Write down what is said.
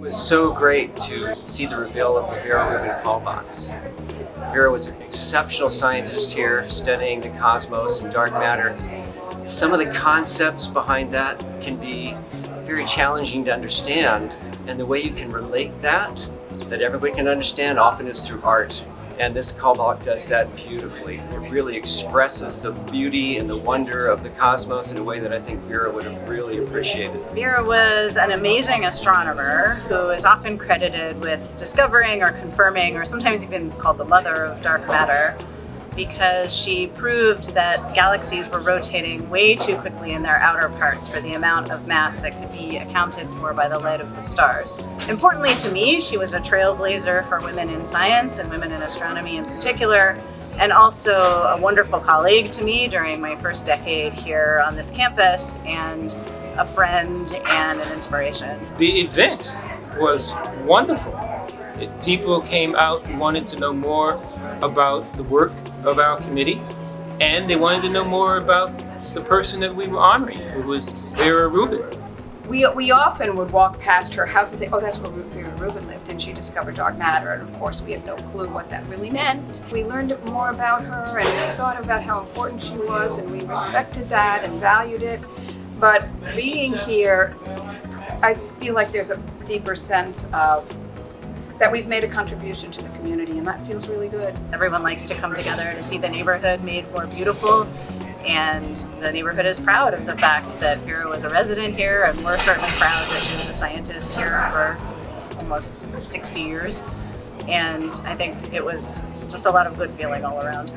was so great to see the reveal of the Vera Rubin call box. Vera was an exceptional scientist here, studying the cosmos and dark matter. Some of the concepts behind that can be very challenging to understand, and the way you can relate that everybody can understand, often is through art. And this call box does that beautifully. It really expresses the beauty and the wonder of the cosmos in a way that I think Vera would have really appreciated. Vera was an amazing astronomer who is often credited with discovering or confirming, or sometimes even called the mother of dark matter, because she proved that galaxies were rotating way too quickly in their outer parts for the amount of mass that could be accounted for by the light of the stars. Importantly to me, she was a trailblazer for women in science and women in astronomy in particular, and also a wonderful colleague to me during my first decade here on this campus, and a friend and an inspiration. The event was wonderful. People came out and wanted to know more about the work of our committee, and they wanted to know more about the person that we were honoring, who was Vera Rubin. We often would walk past her house and say, oh, that's where Vera Rubin lived, and she discovered dark matter, and of course we had no clue what that really meant. We learned more about her, and we thought about how important she was, and we respected that and valued it. But being here, I feel like there's a deeper sense of that we've made a contribution to the community, and that feels really good. Everyone likes to come together to see the neighborhood made more beautiful, and the neighborhood is proud of the fact that Vera was a resident here, and we're certainly proud that she was a scientist here for almost 60 years. And I think it was just a lot of good feeling all around.